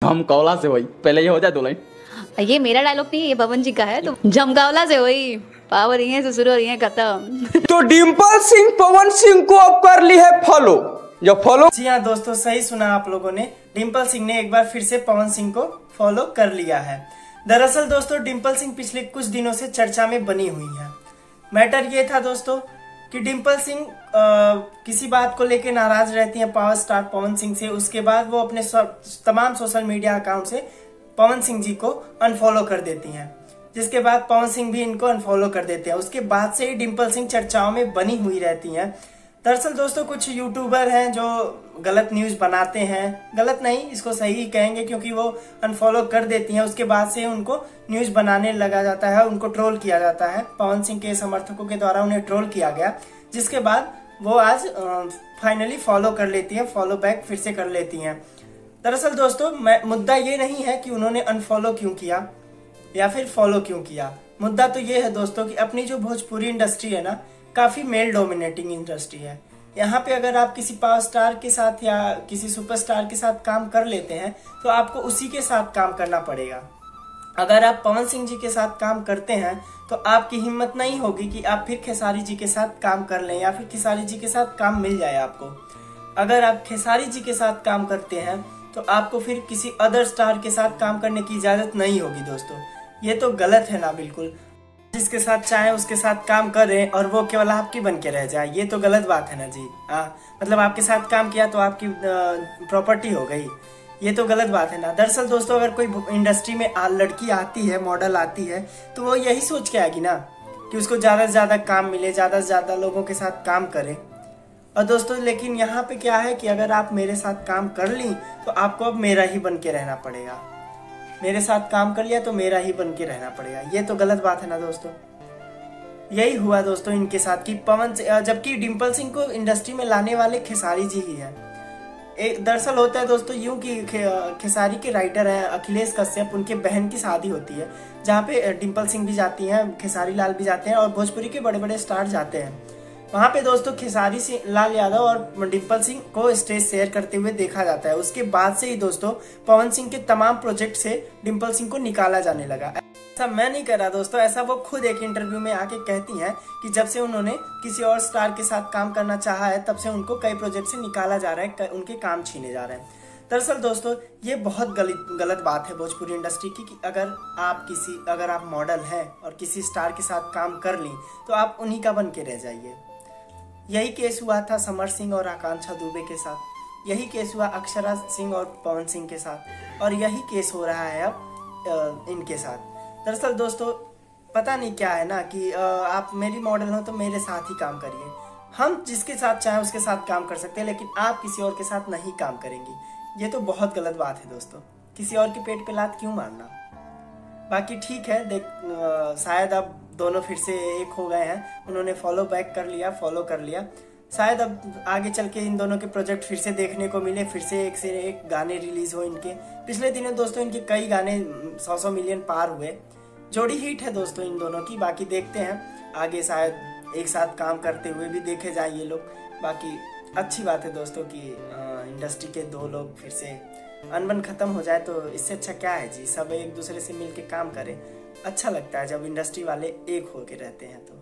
हम कौला से वही पहले ये हो जाए 2 लाइन। ये मेरा डायलॉग नहीं है, ये पवन जी का है। तो जमगावला से वही पावर ही है से शुरू हो रही है खत्म। तो डिम्पल सिंह पवन सिंह को अब कर ली है फॉलो। जो फॉलो, जी हाँ दोस्तों, सही सुना आप लोगों ने। डिम्पल सिंह ने एक बार फिर से पवन सिंह को फॉलो कर लिया है। दरअसल दोस्तों, डिम्पल सिंह पिछले कुछ दिनों से चर्चा में बनी हुई है। मैटर ये था दोस्तों कि डिम्पल सिंह किसी बात को लेकर नाराज रहती हैं पावर स्टार पवन सिंह से। उसके बाद वो अपने तमाम सोशल मीडिया अकाउंट से पवन सिंह जी को अनफॉलो कर देती हैं, जिसके बाद पवन सिंह भी इनको अनफॉलो कर देते हैं। उसके बाद से ही डिम्पल सिंह चर्चाओं में बनी हुई रहती हैं। दरअसल दोस्तों, कुछ यूट्यूबर हैं जो गलत न्यूज बनाते हैं, गलत नहीं इसको सही ही कहेंगे, क्योंकि वो अनफॉलो कर देती हैं। उसके बाद से उनको न्यूज बनाने लगा जाता है, उनको ट्रोल किया जाता है। पवन सिंह के समर्थकों के द्वारा उन्हें ट्रोल किया गया, जिसके बाद वो आज फाइनली फॉलो कर लेती हैं, फॉलो बैक फिर से कर लेती हैं। दरअसल दोस्तों, मुद्दा ये नहीं है कि उन्होंने अनफॉलो क्यों किया या फिर फॉलो क्यों किया। मुद्दा तो ये है दोस्तों कि अपनी जो भोजपुरी इंडस्ट्री है ना, काफी मेल डोमिनेटिंग इंडस्ट्री है। यहाँ पे अगर आप किसी पावर स्टार के साथ या किसी सुपरस्टार के साथ काम कर लेते हैं तो आपको उसी के साथ काम करना पड़ेगा। अगर आप पवन सिंह जी के साथ काम करते हैं तो आपकी हिम्मत नहीं होगी कि आप फिर खेसारी जी के साथ काम कर लें या फिर खेसारी जी के साथ काम मिल जाए आपको। अगर आप खेसारी जी के साथ काम करते हैं तो आपको फिर किसी अदर स्टार के साथ काम करने की इजाजत नहीं होगी दोस्तों। ये तो गलत है ना बिल्कुल। जिसके साथ चाहे उसके साथ काम करें और वो केवल आपकी बन के रह जाए, ये तो गलत बात है ना जी। मतलब आपके साथ काम किया तो आपकी प्रॉपर्टी हो गई, ये तो गलत बात है ना। दरअसल दोस्तों, अगर कोई इंडस्ट्री में लड़की आती है, मॉडल आती है, तो वो यही सोच के आएगी ना कि उसको ज्यादा से ज्यादा काम मिले, ज्यादा से ज्यादा लोगों के साथ काम करे। और दोस्तों, लेकिन यहाँ पे क्या है कि अगर आप मेरे साथ काम कर ली तो आपको अब मेरा ही बन के रहना पड़ेगा। मेरे साथ काम कर लिया तो मेरा ही बन के रहना पड़ेगा, ये तो गलत बात है ना दोस्तों। यही हुआ दोस्तों इनके साथ कि जबकि डिम्पल सिंह को इंडस्ट्री में लाने वाले खेसारी जी ही हैं। दरअसल होता है दोस्तों यूं कि खेसारी के राइटर हैं अखिलेश कश्यप, उनके बहन की शादी होती है जहाँ पे डिम्पल सिंह भी जाती हैं, खेसारी लाल भी जाते हैं और भोजपुरी के बड़े बड़े स्टार जाते हैं। वहाँ पे दोस्तों खेसारी लाल यादव और डिम्पल सिंह को स्टेज शेयर करते हुए देखा जाता है। उसके बाद से ही दोस्तों पवन सिंह के तमाम प्रोजेक्ट से डिम्पल सिंह को निकाला जाने लगा। ऐसा मैं नहीं कर रहा दोस्तों, ऐसा वो खुद एक इंटरव्यू में आके कहती हैं कि जब से उन्होंने किसी और स्टार के साथ काम करना चाहा है तब से उनको कई प्रोजेक्ट से निकाला जा रहा है, उनके काम छीने जा रहे हैं। दरअसल दोस्तों, ये बहुत गलत बात है भोजपुरी इंडस्ट्री की कि अगर आप मॉडल हैं और किसी स्टार के साथ काम कर ली तो आप उन्हीं का बन के रह जाइए। यही केस हुआ था समर सिंह और आकांक्षा दुबे के साथ, यही केस हुआ अक्षरा सिंह और पवन सिंह के साथ, और यही केस हो रहा है अब इनके साथ। दरअसल दोस्तों, पता नहीं क्या है ना कि आप मेरी मॉडल हो तो मेरे साथ ही काम करिए। हम जिसके साथ चाहे उसके साथ काम कर सकते हैं, लेकिन आप किसी और के साथ नहीं काम करेंगी। ये तो बहुत गलत बात है दोस्तों। किसी और के पेट पे लात क्यों मारना। बाकी ठीक है, शायद अब दोनों फिर से एक हो गए हैं, उन्होंने फॉलो बैक कर लिया, फॉलो कर लिया। शायद अब आगे चल के इन दोनों के प्रोजेक्ट फिर से देखने को मिले, फिर से एक गाने रिलीज हो इनके। पिछले दिनों दोस्तों इनके कई गाने 100 मिलियन पार हुए। जोड़ी हिट है दोस्तों इन दोनों की। बाकी देखते हैं आगे, शायद एक साथ काम करते हुए भी देखे जाए ये लोग। बाकी अच्छी बात है दोस्तों कि इंडस्ट्री के 2 लोग फिर से अनबन खत्म हो जाए, तो इससे अच्छा क्या है जी। सब एक दूसरे से मिलके काम करें, अच्छा लगता है जब इंडस्ट्री वाले एक होके रहते हैं तो।